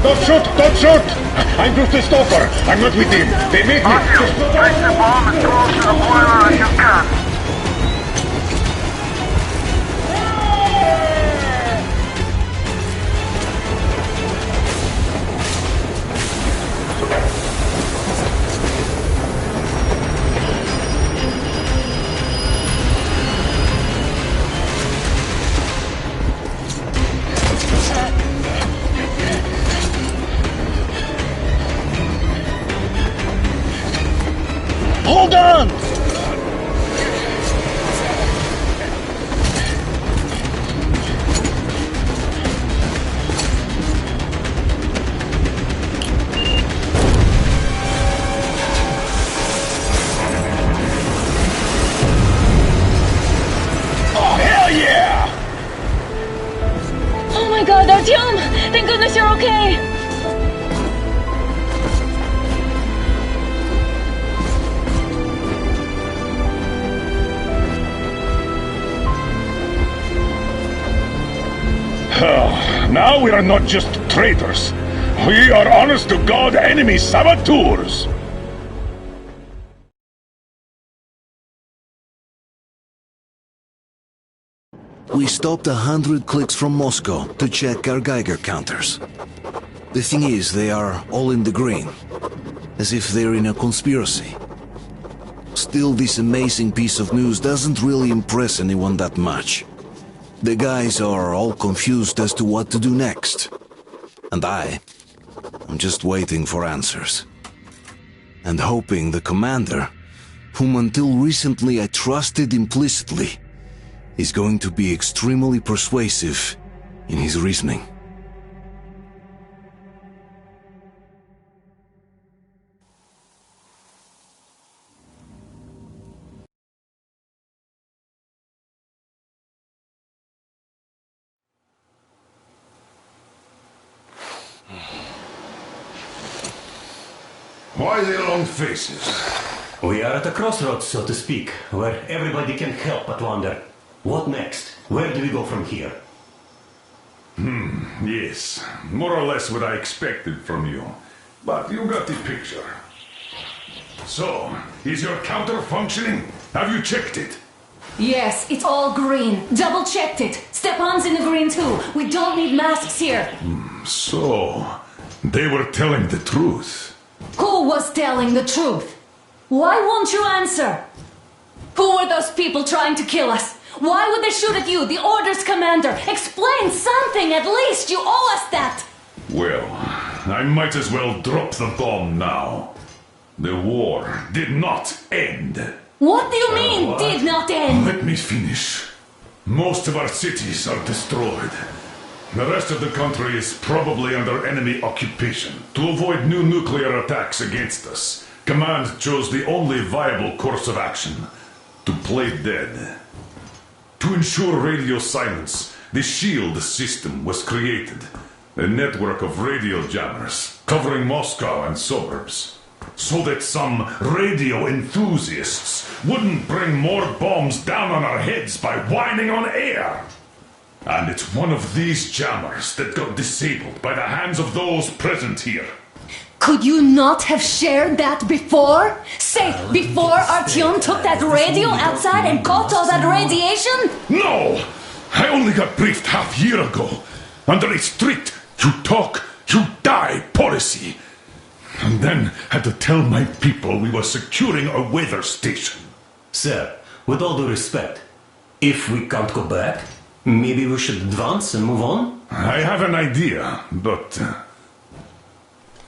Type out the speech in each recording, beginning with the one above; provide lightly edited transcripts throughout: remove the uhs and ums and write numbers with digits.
Don't shoot! Don't shoot! I'm just a stalker. I'm not with him. They made me. Place the bomb as close to the boiler as you can. Hold on! Oh, hell yeah! Oh my god, Artyom! Thank goodness you're okay! Now we are not just traitors. We are honest-to-God enemy saboteurs. We stopped 100 clicks from Moscow to check our Geiger counters. The thing is, they are all in the green, as if they're in a conspiracy. Still, this amazing piece of news doesn't really impress anyone that much. The guys are all confused as to what to do next. And I'm just waiting for answers. And hoping the commander, whom until recently I trusted implicitly, is going to be extremely persuasive in his reasoning. Why the long faces? We are at a crossroads, so to speak, where everybody can help but wonder, what next? Where do we go from here? Yes, more or less what I expected from you. But you got the picture. So, is your counter functioning? Have you checked it? Yes, it's all green. Double checked it. Stepan's in the green too. We don't need masks here. So, they were telling the truth. Who was telling the truth? Why won't you answer? Who were those people trying to kill us? Why would they shoot at you, the Order's commander? Explain something, at least! You owe us that! Well, I might as well drop the bomb now. The war did not end. What do you mean, what? did not end? Let me finish. Most of our cities are destroyed. The rest of the country is probably under enemy occupation. To avoid new nuclear attacks against us, Command chose the only viable course of action: to play dead. To ensure radio silence, the SHIELD system was created. A network of radio jammers covering Moscow and suburbs. So that some radio enthusiasts wouldn't bring more bombs down on our heads by whining on air. And it's one of these jammers that got disabled by the hands of those present here. Could you not have shared that before? Say, before Artyom took that radio outside and caught all that radiation? No! I only got briefed half-year ago, under a strict you talk, you die policy. And then had to tell my people we were securing a weather station. Sir, with all due respect, if we can't go back, maybe we should advance and move on? I have an idea, but...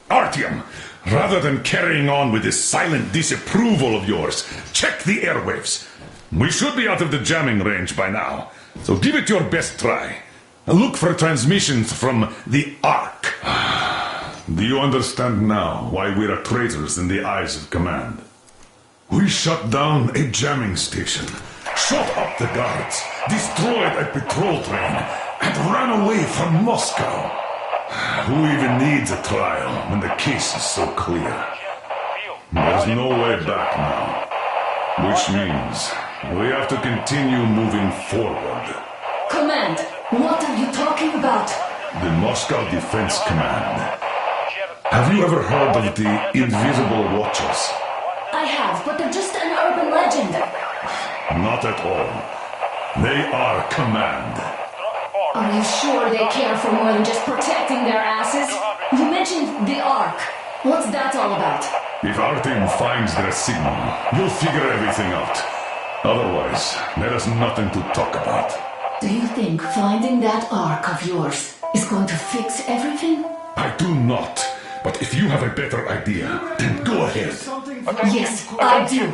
Artyom, rather than carrying on with this silent disapproval of yours, check the airwaves. We should be out of the jamming range by now, so give it your best try. Look for transmissions from the Ark. Do you understand now why we are traitors in the eyes of Command? We shut down a jamming station, shot up the guards, destroyed a patrol train, and ran away from Moscow. Who even needs a trial when the case is so clear? There's no way back now. Which means we have to continue moving forward. Command, what are you talking about? The Moscow Defense Command. Have you ever heard of the Invisible Watchers? I have, but they're just an urban legend. Not at all. They are command. Are you sure they care for more than just protecting their asses? You mentioned the Ark. What's that all about? If our team finds their signal, you'll figure everything out. Otherwise, there is nothing to talk about. Do you think finding that Ark of yours is going to fix everything? I do not. But if you have a better idea, then go ahead. Yes, I do.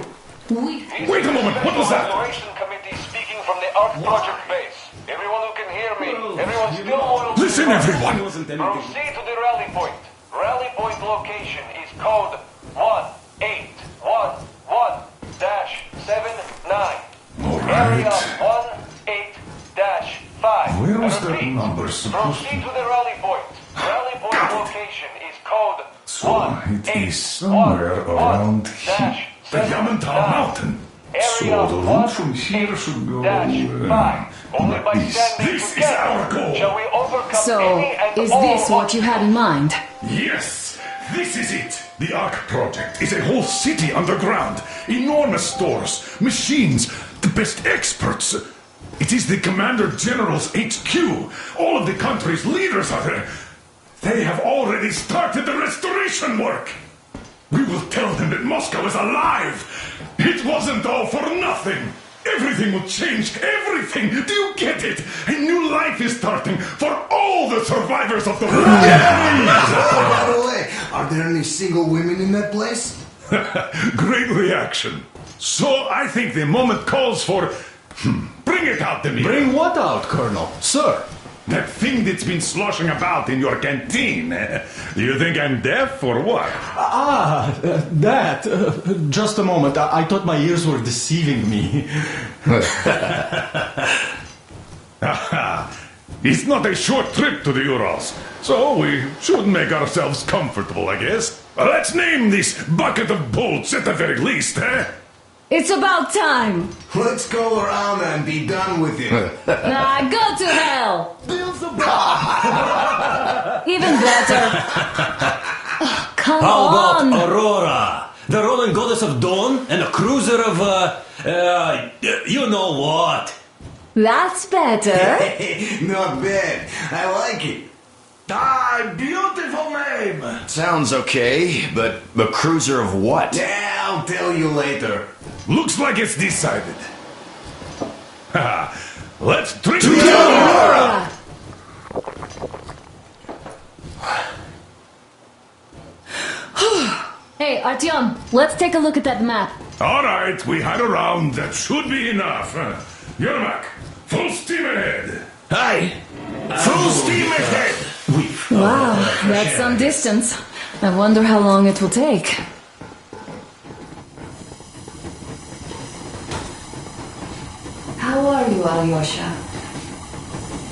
Wait a moment, what was that? Exploration Committee speaking from the Ark Project base. Everyone who can hear me, everyone still loyal to Listen, the Ark. everyone! Proceed to the rally point. Rally point location is code 1811-79. All Area right. 18-5. Where was I that repeat, number supposed proceed to to the rally point. Rally point location is code So it is somewhere around here. The Yamantau Mountain. So the route from here should go Only by east. standing This is together our goal. shall we overcome So, any and is all this what you had in mind? Yes, this is it. The Ark Project is a whole city underground. Enormous stores, machines, the best experts. It is the Commander General's HQ. All of the country's leaders are there. They have already started the restoration work. We will tell them that Moscow is alive. It wasn't all for nothing. Everything will change. Everything. Do you get it? A new life is starting for all the survivors of the war. By the way, are there any single women in that place? Great reaction. So I think the moment calls for... Bring it out to me. Bring what out, Colonel? Sir? That thing that's been sloshing about in your canteen. Do you think I'm deaf or what? That. Just a moment. I thought my ears were deceiving me. It's not a short trip to the Urals, so we should make ourselves comfortable, I guess. Let's name this bucket of bolts at the very least, eh? It's about time. Let's go around and be done with it. Nah, go to hell. Even better. Come How about on. Aurora? The rolling goddess of dawn and a cruiser of, you know what? That's better. Not bad. I like it. Beautiful name! Sounds okay, but a cruiser of what? Yeah, I'll tell you later. Looks like it's decided. Let's drink Aurora. Hey, Artyom, let's take a look at that map. All right, we had a round. That should be enough. Yermak, full steam ahead. Hi! Full steam ahead. Wow, that's some distance. I wonder how long it will take. How are you, Alyosha?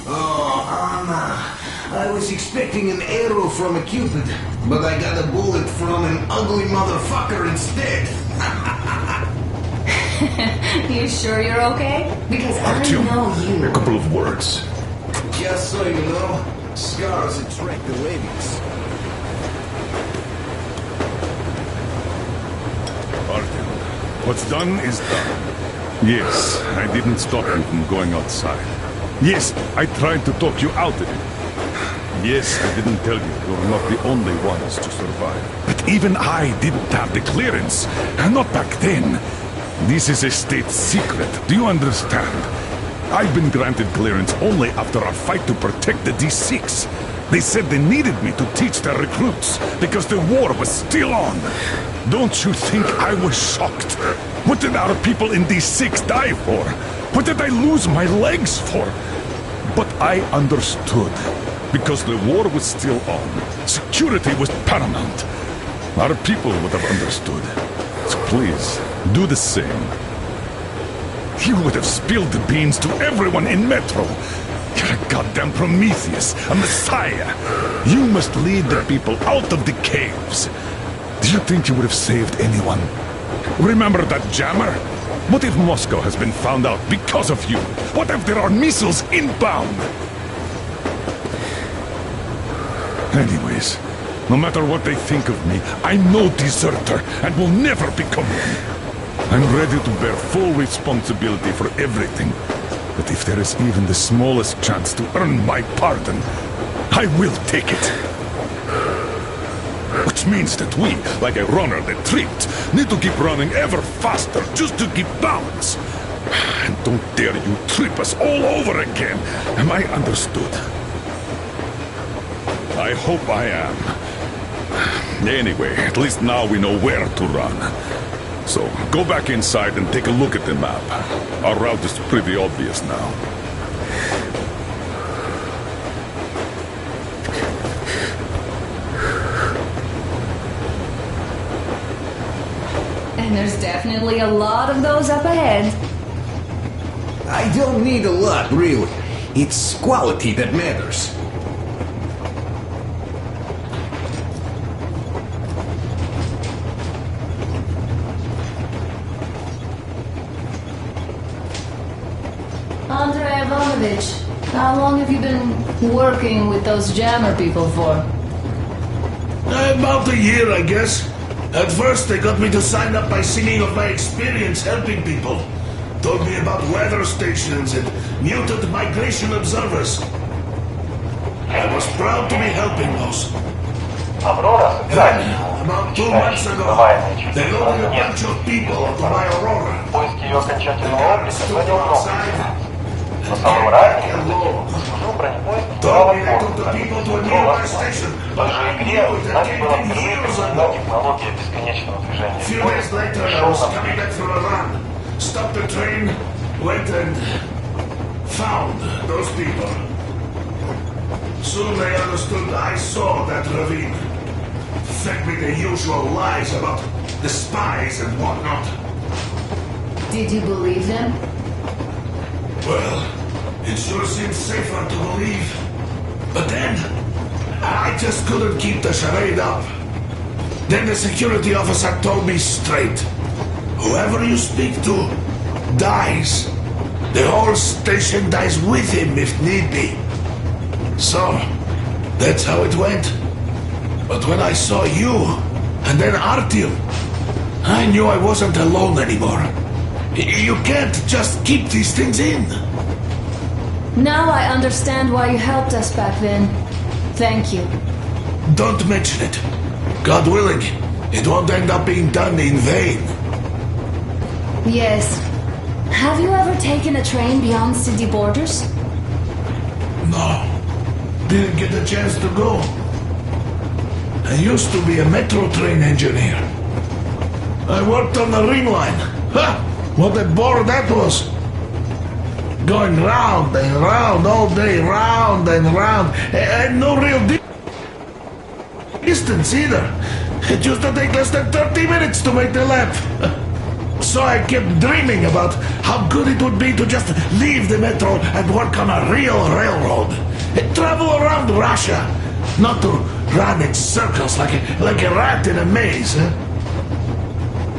Oh, Anna. I was expecting an arrow from a Cupid, but I got a bullet from an ugly motherfucker instead. You sure you're okay? Because I Artyom, know a you. couple of words. Just so you know, scars attract the ladies. Artyom, what's done is done. Yes, I didn't stop you from going outside. Yes, I tried to talk you out of it. Yes, I didn't tell you you're not the only ones to survive. But even I didn't have the clearance. And not back then. This is a state secret. Do you understand? I've been granted clearance only after a fight to protect the D6. They said they needed me to teach their recruits because the war was still on. Don't you think I was shocked? What did our people in D6 die for? What did I lose my legs for? But I understood. Because the war was still on. Security was paramount. Our people would have understood. So please, do the same. You would have spilled the beans to everyone in Metro. You're a goddamn Prometheus, a messiah. You must lead the people out of the caves. Do you think you would have saved anyone? Remember that jammer? What if Moscow has been found out because of you? What if there are missiles inbound? Anyways, no matter what they think of me, I'm no deserter and will never become one. I'm ready to bear full responsibility for everything. But if there is even the smallest chance to earn my pardon, I will take it. Which means that we, like a runner that tripped, need to keep running ever faster just to keep balance. And don't dare you trip us all over again. Am I understood? I hope I am. Anyway, at least now we know where to run. So, go back inside and take a look at the map. Our route is pretty obvious now. And there's definitely a lot of those up ahead. I don't need a lot, really. It's quality that matters. Andrei Ivanovich, how long have you been working with those jammer people for? About a year, I guess. At first, they got me to sign up by singing of my experience helping people. Told me about weather stations and mutant migration observers. I was proud to be helping those. Аврора собирается. About 2 months ago, they loaded a bunch of people onto my Aurora. Поиск ее окончательного облика Stood занял много outside, времени. Но самым ранним служил бронепоезд told me I took the Форта. people to a nearby station. В той же игре нами была впервые применена технология бесконечного движения. A few days Поезд later, I пришел was нам coming back from a run. Stopped the train, went and found those people. Soon they understood I saw that ravine. Fed me the usual lies about the spies and whatnot. Did you believe them? Well, it sure seemed safer to believe. But then, I just couldn't keep the charade up. Then the security officer told me straight. Whoever you speak to dies. The whole station dies with him if need be. So, that's how it went. But when I saw you, and then Artyom, I knew I wasn't alone anymore. You can't just keep these things in. Now I understand why you helped us back then. Thank you. Don't mention it. God willing, it won't end up being done in vain. Yes. Have you ever taken a train beyond city borders? No, didn't get a chance to go. I used to be a metro train engineer. I worked on the ring line. Ha! What a bore that was. Going round and round all day, round and round, and no real distance either. It used to take less than 30 minutes to make the lap. So I kept dreaming about how good it would be to just leave the metro and work on a real railroad. And travel around Russia, not to run in circles like a rat in a maze. Huh?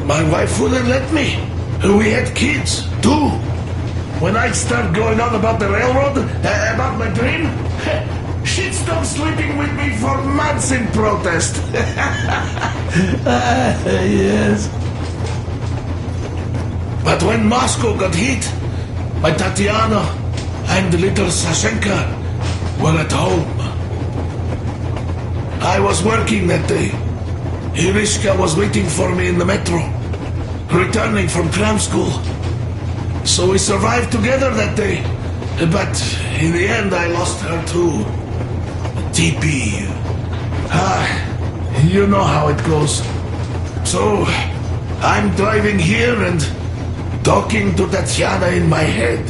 My wife wouldn't let me. We had kids, too. When I'd start going on about the railroad, about my dream, she'd stop sleeping with me for months in protest. Yes. But when Moscow got hit, my Tatiana and little Sashenka were at home. I was working that day. Irishka was waiting for me in the metro, returning from cram school. So we survived together that day. But in the end, I lost her too. TP. You know how it goes. So, I'm driving here and talking to Tatiana in my head.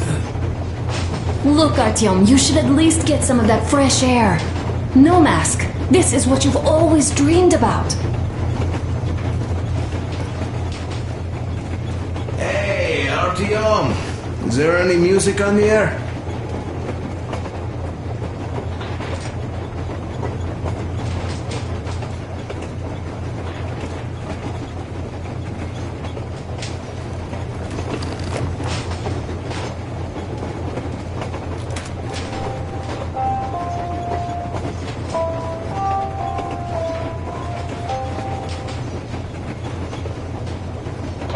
Look, Artyom, you should at least get some of that fresh air. No mask. This is what you've always dreamed about. Hey, Artyom! Is there any music on the air?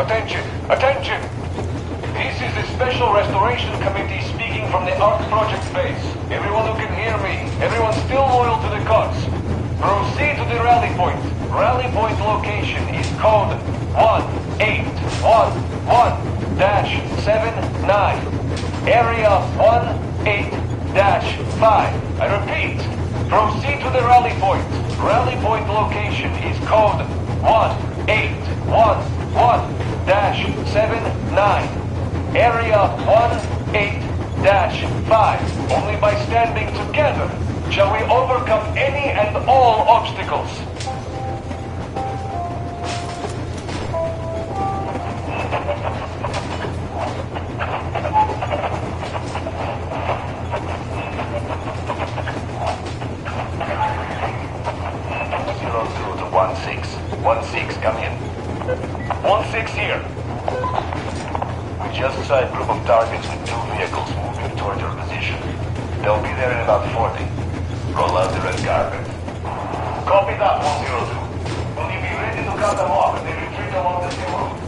Attention! Attention! This is the Special Restoration Committee speaking from the ARC Project base. Everyone who can hear me, everyone still loyal to the cause, proceed to the rally point. Rally point location is code 1811-79. Area 18-5. I repeat, proceed to the rally point. Rally point location is code 1811-79. Area 18-5. Only by standing together shall we overcome any and all obstacles. Come in. 1-6 here. We just saw a group of targets with 2 vehicles moving toward your position. They'll be there in about 40. Roll out the red carpet. Copy that, 102. Will you be ready to cut them off if they retreat along the same route?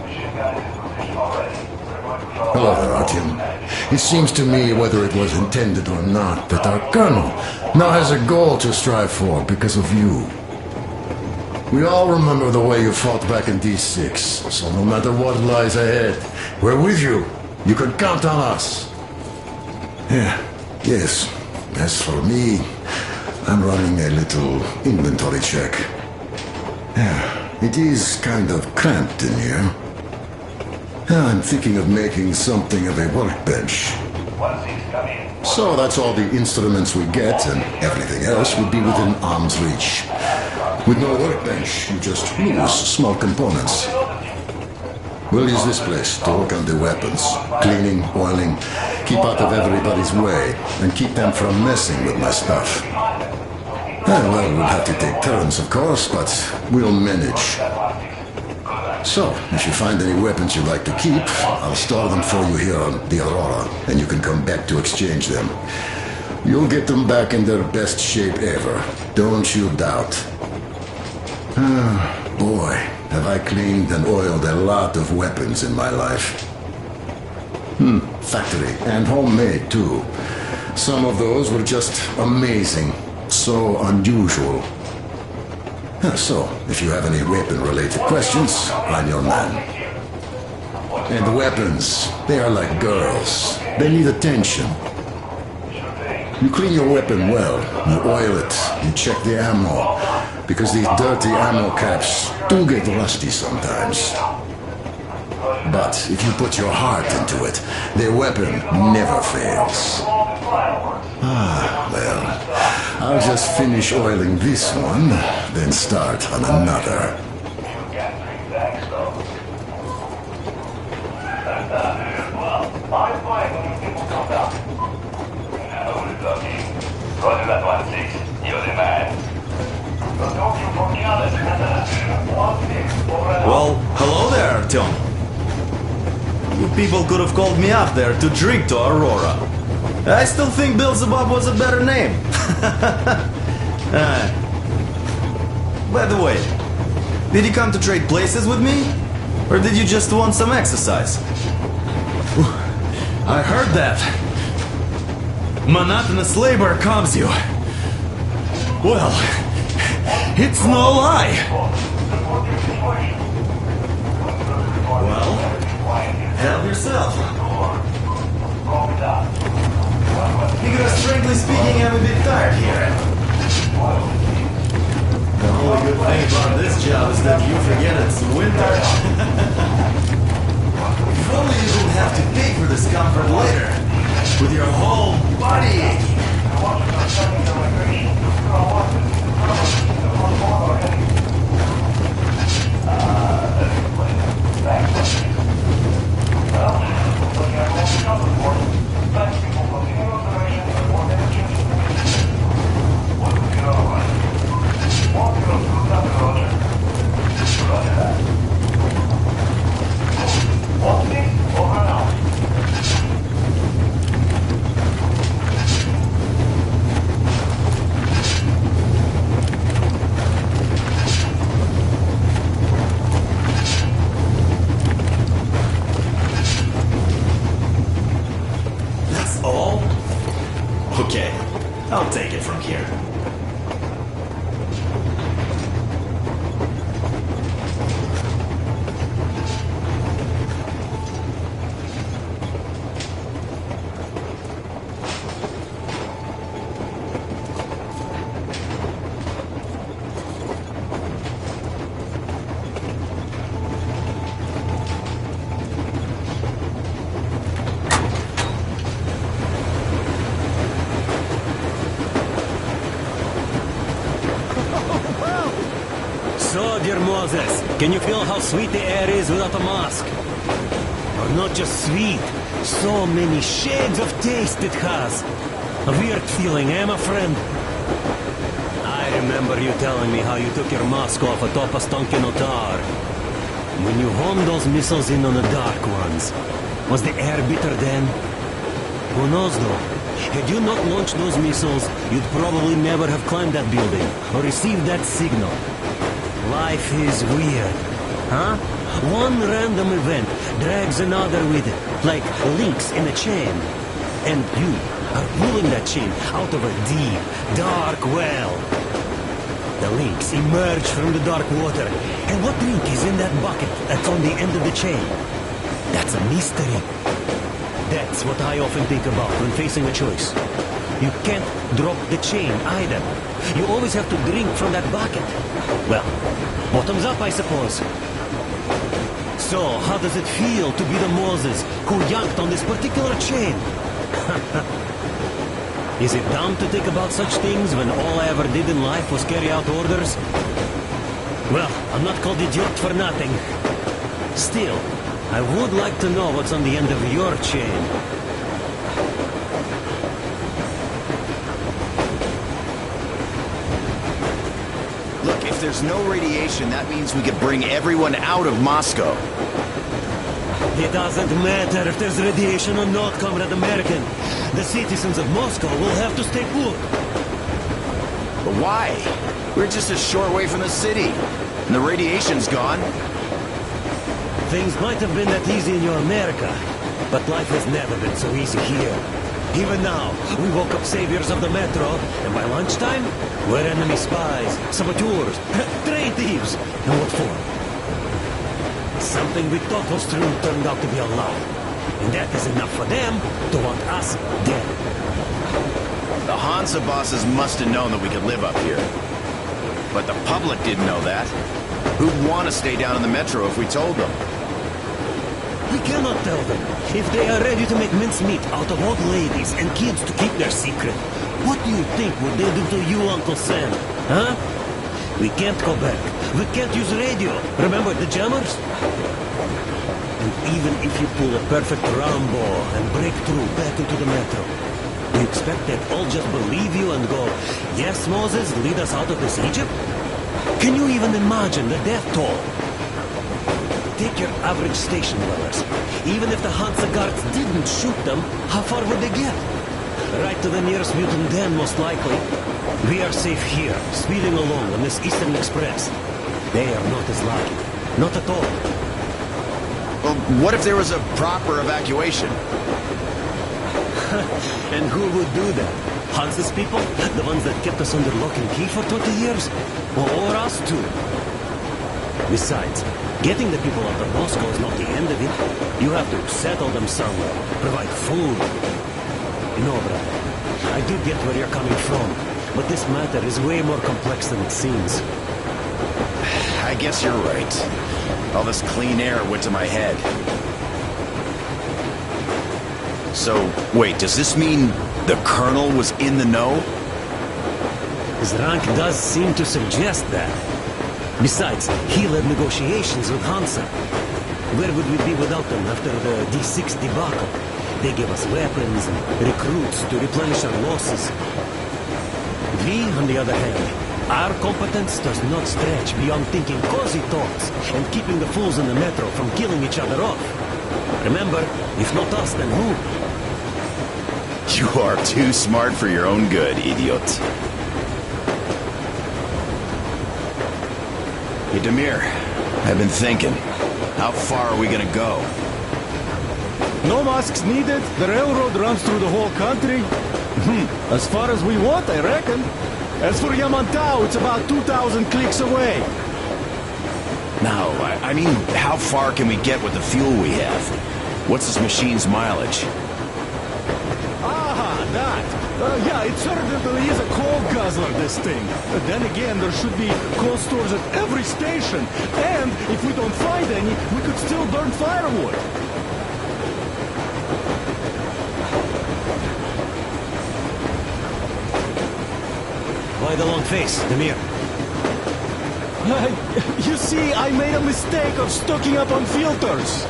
Machine gun is in position already. Hello there, Artyom. It seems to me, whether it was intended or not, that our colonel now has a goal to strive for because of you. We all remember the way you fought back in D6, so no matter what lies ahead, we're with you. You can count on us. Yes. As for me, I'm running a little inventory check. It is kind of cramped in here. I'm thinking of making something of a workbench. So that's all the instruments we get, and everything else would be within arm's reach. With no workbench, you just lose small components. We'll use this place to work on the weapons. Cleaning, oiling, keep out of everybody's way, and keep them from messing with my stuff. Well, we'll have to take turns, of course, but we'll manage. So, if you find any weapons you'd like to keep, I'll store them for you here on the Aurora, and you can come back to exchange them. You'll get them back in their best shape ever. Don't you doubt. Boy, have I cleaned and oiled a lot of weapons in my life. Factory and homemade too. Some of those were just amazing. So unusual. So, if you have any weapon-related questions, I'm your man. And the weapons, they are like girls. They need attention. You clean your weapon well, you oil it, you check the ammo, because these dirty ammo caps do get rusty sometimes. But if you put your heart into it, the weapon never fails. Well, I'll just finish oiling this one, then start on another. Roger that 1-6. You're the man. Don't you forget it. 1-6. Well, hello there, Artyom. You people could have called me up there to drink to Aurora. I still think Beelzebub was a better name. By the way, did you come to trade places with me? Or did you just want some exercise? I heard that. Monotonous labor calms you. Well, it's no lie. Well, help yourself. Because frankly speaking, I'm a bit tired here. The only good thing about this job is that you forget it's winter. If only you didn't have to pay for this comfort later, with your whole body aching. So, dear Moses, can you feel how sweet the air is without a mask? Or not just sweet, so many shades of taste it has. A weird feeling, eh, my friend? I remember you telling me how you took your mask off atop a Stonkin Otar. When you homed those missiles in on the Dark Ones, was the air bitter then? Who knows though? Had you not launched those missiles, you'd probably never have climbed that building or received that signal. Life is weird, huh? One random event drags another with it, like links in a chain. And you are pulling that chain out of a deep, dark well. The links emerge from the dark water. And what link is in that bucket that's on the end of the chain? That's a mystery. That's what I often think about when facing a choice. You can't drop the chain either. You always have to drink from that bucket. Well, bottoms up, I suppose. So, how does it feel to be the Moses who yanked on this particular chain? Is it dumb to think about such things when all I ever did in life was carry out orders? Well, I'm not called idiot for nothing. Still, I would like to know what's on the end of your chain. Look, if there's no radiation, that means we could bring everyone out of Moscow. It doesn't matter if there's radiation or not, Comrade American. The citizens of Moscow will have to stay put. But why? We're just a short way from the city, and the radiation's gone. Things might have been that easy in your America, but life has never been so easy here. Even now, we woke up saviors of the metro, and by lunchtime, we're enemy spies, saboteurs, train thieves. And what for? Something we thought was true turned out to be a lie. And that is enough for them to want us dead. The Hansa bosses must have known that we could live up here. But the public didn't know that. Who'd want to stay down in the metro if we told them? We cannot tell them. If they are ready to make mincemeat out of old ladies and kids to keep their secret, what do you think would they do to you, Uncle Sam? Huh? We can't go back. We can't use radio. Remember the jammers? And even if you pull a perfect Rambo and break through back into the metro, do you expect they'd all just believe you and go, yes, Moses, lead us out of this Egypt? Can you even imagine the death toll? Take your average station dwellers. Even if the Hansa guards didn't shoot them, how far would they get? Right to the nearest mutant den, most likely. We are safe here, speeding along on this Eastern Express. They are not as lucky. Not at all. Well, what if there was a proper evacuation? And who would do that? Hansa's people? The ones that kept us under lock and key for 20 years? Or us too? Besides, getting the people out of Moscow is not the end of it. You have to settle them somewhere, provide food. No, brother, I do get where you're coming from, but this matter is way more complex than it seems. I guess you're right. All this clean air went to my head. So, wait, does this mean the Colonel was in the know? His rank does seem to suggest that. Besides, he led negotiations with Hansa. Where would we be without them after the D6 debacle? They gave us weapons and recruits to replenish our losses. We, on the other hand, our competence does not stretch beyond thinking cozy thoughts and keeping the fools in the metro from killing each other off. Remember, if not us, then who? You are too smart for your own good, idiot. Hey, Damir, I've been thinking. How far are we gonna go? No masks needed. The railroad runs through the whole country. As far as we want, I reckon. As for Yamantau, it's about 2,000 clicks away. No, I mean, how far can we get with the fuel we have? What's this machine's mileage? That. Yeah, it certainly is a coal guzzler, this thing. But then again, there should be coal stores at every station. And if we don't find any, we could still burn firewood. Why the long face, Damir? You see, I made a mistake of stocking up on filters.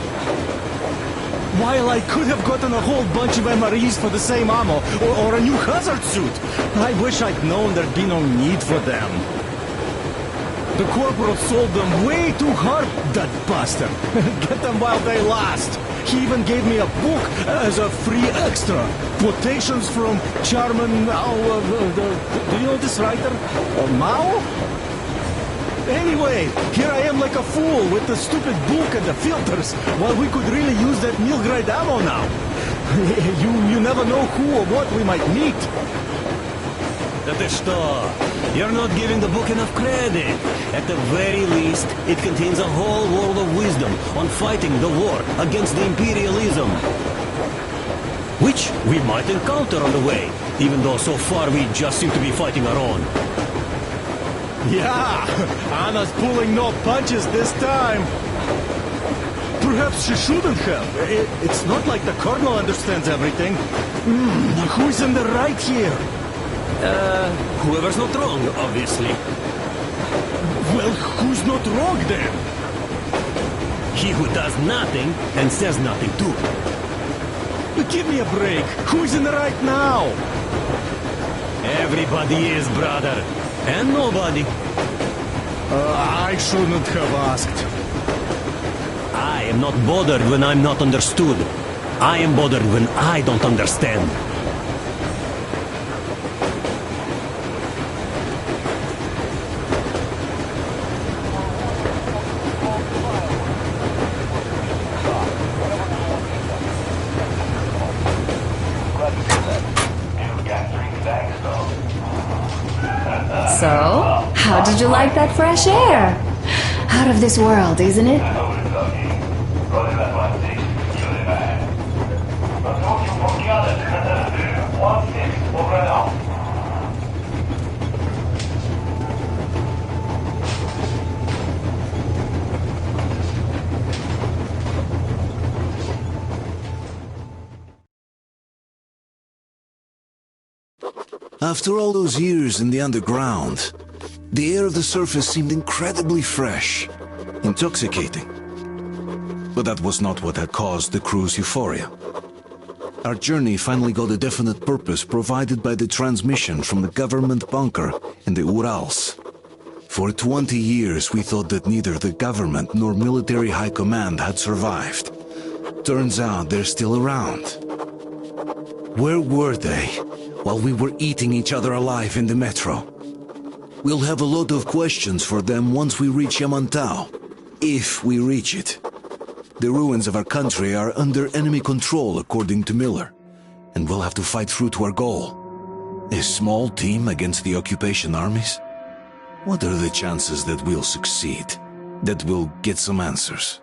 While I could have gotten a whole bunch of MREs for the same ammo, or a new hazard suit, I wish I'd known there'd be no need for them. The corporal sold them way too hard, that bastard. Get them while they last. He even gave me a book as a free extra. Quotations from Chairman Mao. Do you know this writer? Mao? Anyway, here I am like a fool with the stupid book and the filters, while we could really use that meal-grade ammo now. You never know who or what we might meet. Да ты что? You're not giving the book enough credit. At the very least, it contains a whole world of wisdom on fighting the war against the imperialism. Which we might encounter on the way, even though so far we just seem to be fighting our own. Yeah, Anna's pulling no punches this time. Perhaps she shouldn't have. It's not like the Colonel understands everything. Who's in the right here? Whoever's not wrong, obviously. Well, who's not wrong then? He who does nothing and says nothing too. Give me a break. Who's in the right now? Everybody is, brother. And nobody. I shouldn't have asked. I am not bothered when I'm not understood. I am bothered when I don't understand. So, how did you like that fresh air? Out of this world, isn't it? After all those years in the underground, the air of the surface seemed incredibly fresh, intoxicating. But that was not what had caused the crew's euphoria. Our journey finally got a definite purpose provided by the transmission from the government bunker in the Urals. For 20 years we thought that neither the government nor military high command had survived. Turns out they're still around. Where were they while we were eating each other alive in the metro? We'll have a lot of questions for them once we reach Yamantau, if we reach it. The ruins of our country are under enemy control, according to Miller, and we'll have to fight through to our goal. A small team against the occupation armies? What are the chances that we'll succeed, that we'll get some answers?